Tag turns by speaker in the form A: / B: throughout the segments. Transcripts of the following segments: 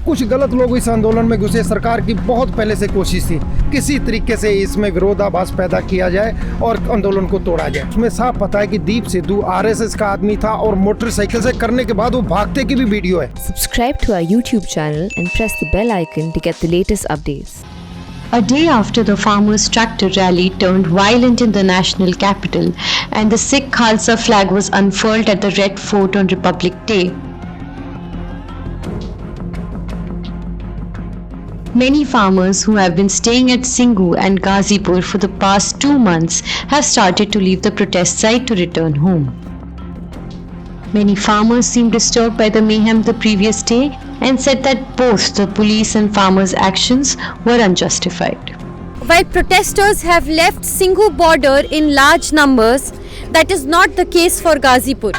A: कुछ गलत लोग इस आंदोलन में घुसे। सरकार की बहुत पहले से कोशिश थी किसी तरीके से इसमें विरोधाभास पैदा किया जाए और आंदोलन को तोड़ा जाए। उसमें साफ पता है कि दीप सिद्धू आरएसएस का आदमी था और मोटरसाइकिल से करने के बाद वो भागते की भी वीडियो है।
B: Subscribe to our YouTube channel and press the bell icon to get the latest updates.
C: A day after the farmers' tractor rally turned violent in the national capital and the Sikh Khalsa flag was unfurled at the Red Fort on Republic Day, many farmers who have been staying at Singhu and Ghazipur for the past 2 months have started to leave the protest site to return home. Many farmers seemed disturbed by the mayhem the previous day and said that both the police and farmers' actions were unjustified.
D: While protesters have left Singhu border in large numbers, that is not the case for Ghazipur,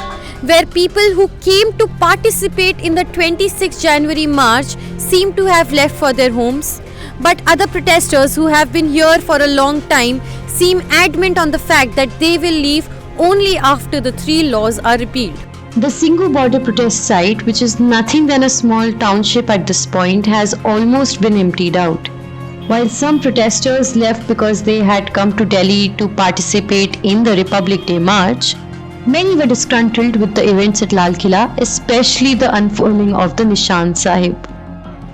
D: where people who came to participate in the 26 January march seem to have left for their homes. But other protesters who have been here for a long time seem adamant on the fact that they will leave only after the 3 laws are repealed.
C: The Singhu border protest site, which is nothing than a small township at this point, has almost been emptied out. While some protesters left because they had come to Delhi to participate in the Republic Day march, many were disgruntled with the events at Lal Killa, especially the unfurling of the Nishan Sahib.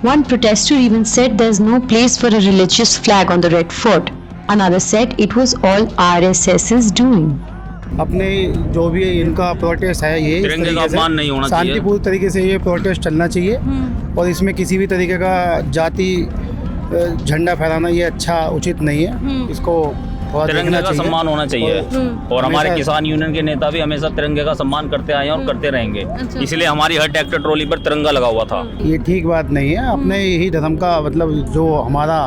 C: One protester even said there is no place for a religious flag on the Red Fort. Another said it was all RSS's doing.
E: अपने जो भी इनका protest है ये
F: तिरंगे का अपमान नहीं होना चाहिए,
E: शांतिपूर्ण तरीके से ये प्रोटेस्ट चलना चाहिए और इसमें किसी भी तरीके का जाति झंडा फहराना ये अच्छा उचित नहीं है। इसको
F: तिरंगे का सम्मान होना चाहिए और हमारे किसान यूनियन के नेता भी हमेशा तिरंगे का सम्मान करते आए हैं और करते रहेंगे। इसलिए हमारी हर ट्रैक्टर ट्रॉली पर तिरंगा लगा हुआ था।
E: ये ठीक बात नहीं है। अपने ही धर्म का मतलब जो हमारा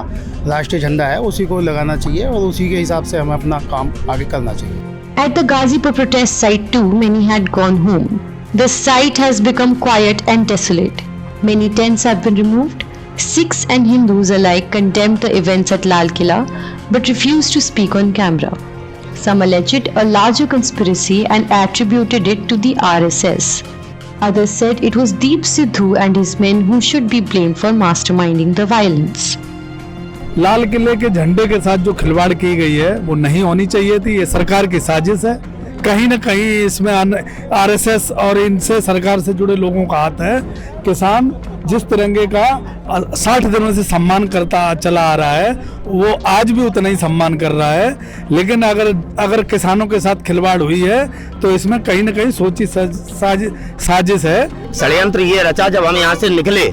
E: राष्ट्रीय झंडा है उसी को लगाना चाहिए और उसी के हिसाब से हमें अपना काम आगे करना चाहिए।
C: At the Ghazipur protest site too, many had gone home. The site has become quiet and desolate. Many tents have been removed. Sikhs and Hindus alike condemned the events at Lal Killa but refused to speak on camera. Some alleged a larger conspiracy and attributed it to the RSS. Others said it was Deep Sidhu and his men who should be blamed for masterminding the violence.
G: लाल किले के झंडे के साथ जो खिलवाड़ की गई है वो नहीं होनी चाहिए थी। ये सरकार की साजिश है। कहीं न कहीं इसमें आरएसएस और इनसे सरकार से जुड़े लोगों का हाथ है। किसान जिस तिरंगे का 60 दिनों से सम्मान करता चला आ रहा है वो आज भी उतना ही सम्मान कर रहा है, लेकिन अगर किसानों के साथ खिलवाड़ हुई है तो इसमें कहीं न कहीं सोची साजिश है।
H: षड्यंत्र ये रचा, जब हम यहाँ से निकले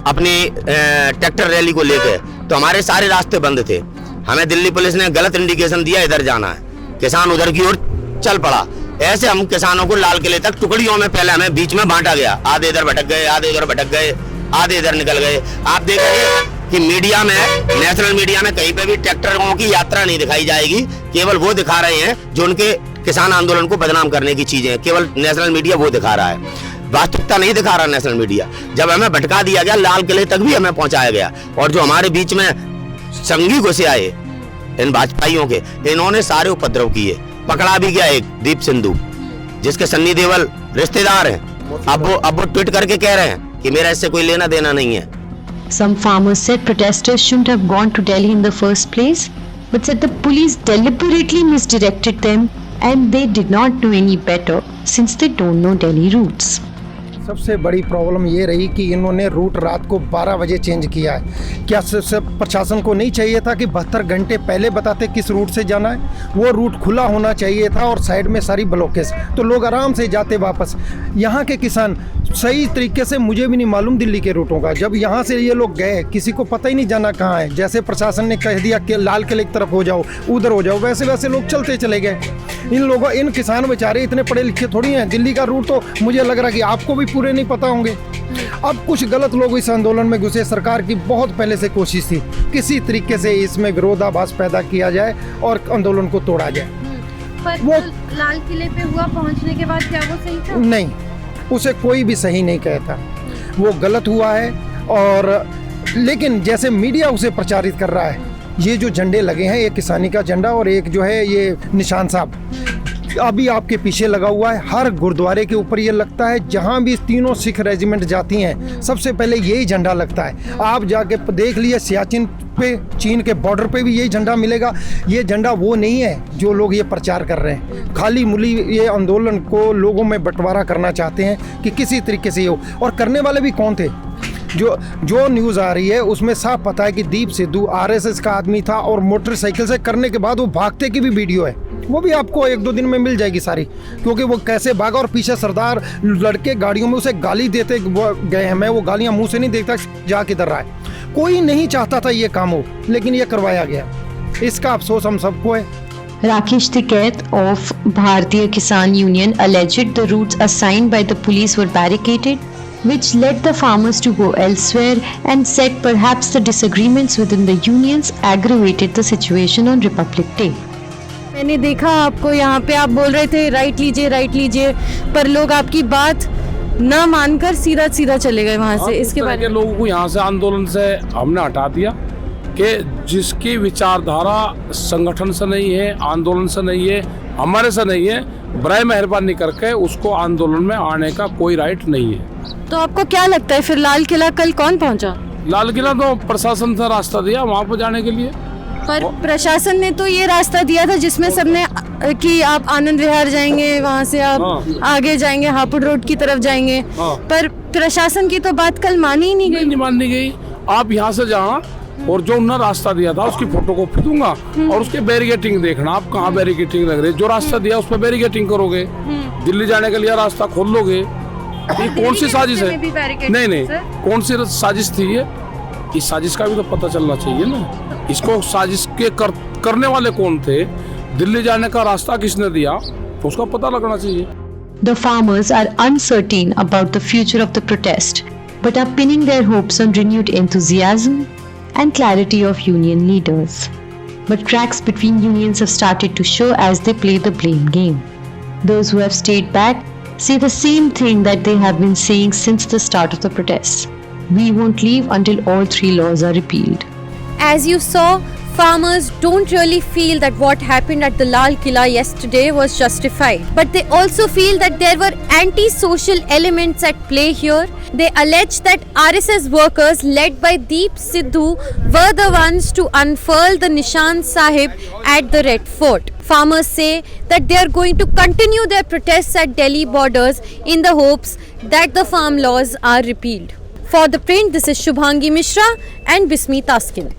H: अपनी ट्रैक्टर रैली को लेकर तो हमारे सारे रास्ते बंद थे। हमें दिल्ली पुलिस ने गलत इंडिकेशन दिया इधर जाना है, किसान उधर की ओर चल पड़ा। ऐसे हम किसानों को लाल किले तक टुकड़ियों में पहले हमें बीच में बांटा गया। आधे इधर भटक गए, आधे इधर भटक गए, आधे इधर निकल गए। आप देख रहे हैं कि मीडिया में, नेशनल मीडिया में कहीं पे भी ट्रैक्टरों की यात्रा नहीं दिखाई जाएगी। केवल वो दिखा रहे हैं जो उनके किसान आंदोलन को बदनाम करने की चीजें, केवल नेशनल मीडिया वो दिखा रहा है, वास्तविकता नहीं दिखा रहा नेशनल मीडिया। जब हमें भटका दिया गया, लाल किले तक भी हमें पहुंचाया गया और जो हमारे बीच में संगी घुसे आए इन भाजपाइयों के, इन्होंने सारे उपद्रव किए। पकड़ा भी गया एक दीप सिद्धू जिसके सन्नी देवल रिश्तेदार हैं। अब वो ट्वीट करके कह रहे हैं कि मेरा इससे कोई लेना देना नहीं है।
C: Some farmers said protesters shouldn't have gone to Delhi in the first place, but said the police deliberately misdirected them and they did not know any better since they don't know Delhi routes.
A: सबसे बड़ी problem ये रही कि इन्होंने root रात को 12 बजे change किया है। क्या प्रशासन को नहीं चाहिए था कि 72 घंटे पहले बताते किस रूट से जाना है? वो रूट खुला होना चाहिए था और साइड में सारी ब्लॉकेज, तो लोग आराम से जाते वापस। यहाँ के किसान सही तरीके से, मुझे भी नहीं मालूम दिल्ली के रूटों का, जब यहाँ से ये लोग गए किसी को पता ही नहीं जाना कहाँ है। जैसे प्रशासन ने कह दिया कि लाल किले की तरफ हो जाओ, उधर हो जाओ, वैसे वैसे लोग चलते चले गए। इन किसान बेचारे इतने पढ़े लिखे थोड़ी हैं। दिल्ली का रूट तो मुझे लग रहा है कि आपको भी पूरे नहीं पता होंगे। अब कुछ गलत लोग इस आंदोलन में घुसे। सरकार की बहुत पहले से कोशिश थी किसी तरीके से इसमें विरोधाभास पैदा किया जाए और आंदोलन को तोड़ा जाए।
D: पर वो लाल किले पे हुआ पहुंचने के बाद क्या वो सही था? नहीं,
A: उसे कोई भी सही नहीं कहता। वो गलत हुआ है। और लेकिन जैसे मीडिया उसे प्रचारित कर रहा है, ये जो झंडे लगे हैं, एक किसानी का झंडा और एक जो है ये निशान साहब, अभी आपके पीछे लगा हुआ है। हर गुरुद्वारे के ऊपर ये लगता है, जहाँ भी तीनों सिख रेजिमेंट जाती हैं सबसे पहले यही झंडा लगता है। आप जाके देख लिए सियाचिन पे, चीन के बॉर्डर पे भी यही झंडा मिलेगा। ये झंडा वो नहीं है जो लोग ये प्रचार कर रहे हैं। खाली मुली ये आंदोलन को लोगों में बंटवारा करना चाहते हैं कि किसी तरीके से हो। और करने वाले भी कौन थे? जो न्यूज़ आ रही है उसमें साफ पता है कि दीप सिद्धू आरएसएस का आदमी था और मोटरसाइकिल से करने के बाद वो भागते की भी वीडियो है। वो भी आपको 1-2 दिन में मिल जाएगी सारी, क्योंकि वो कैसे भागा और पीछे सरदार लड़के गाड़ियों में उसे गाली देते गए हैं। मैं वो गालियाँ मुंह से नहीं देखता जा किधर रहा है। कोई नहीं चाहता था ये काम हो, लेकिन ये करवाया गया। इसका अफसोस हम सबको है।
C: Rakesh Tikait of Bharatiya Kisan Union alleged the routes assigned by the police were barricaded, which led the farmers to go elsewhere, and said perhaps the disagreements within the unions aggravated the situation on Republic Day.
D: मैंने देखा आपको यहाँ पे, आप बोल रहे थे right लीजिए, पर लोग आपकी बात न मानकर सीधा चले गए वहाँ से। इसके बारे में
I: लोगों को यहाँ से आंदोलन से हमने हटा दिया कि जिसकी विचारधारा संगठन से नहीं है, आंदोलन से नहीं है, हमारे से नहीं है, बराए मेहरबानी करके उसको आंदोलन में आने का कोई राइट नहीं है।
D: तो आपको क्या लगता है फिर लाल किला कल कौन पहुंचा?
I: लाल किला तो प्रशासन से रास्ता दिया वहाँ पर जाने के लिए,
D: पर प्रशासन ने तो ये रास्ता दिया था जिसमें सबने कि आप आनंद विहार जाएंगे, वहाँ से आप आगे जाएंगे, हापुड़ रोड की तरफ जाएंगे। पर प्रशासन की तो बात कल मानी ही नहीं
I: मानी गई। आप यहाँ से जहाँ और जो उन्होंने रास्ता दिया था उसकी फोटो कॉपी दूंगा और उसके बैरिकेटिंग देखना, आप कहाँ बैरिकेटिंग लग रही है। जो रास्ता दिया उस पर बैरिकेटिंग करोगे, दिल्ली जाने के लिए रास्ता खोल लोगे। ये कौन सी साजिश है? नहीं, कौन सी साजिश थी ये? इस साजिश का भी तो पता चलना चाहिए ना। इसको साजिश के करने वाले कौन थे, दिल्ली जाने का रास्ता किसने दिया, तो उसका पता लगना चाहिए।
C: The farmers are uncertain about the future of the protest, but are pinning their hopes on renewed enthusiasm and clarity of union leaders. But cracks between unions have started to show as they play the blame game. Those who have stayed back say the same thing that they have been saying since the start of the protests. We won't leave until all 3 laws are repealed.
D: As you saw, farmers don't really feel that what happened at the Lal Killa yesterday was justified. But they also feel that there were anti-social elements at play here. They allege that RSS workers led by Deep Sidhu were the ones to unfurl the Nishan Sahib at the Red Fort. Farmers say that they are going to continue their protests at Delhi borders in the hopes that the farm laws are repealed. For The Print, this is Shubhangi Mishra and Bismi Taskin.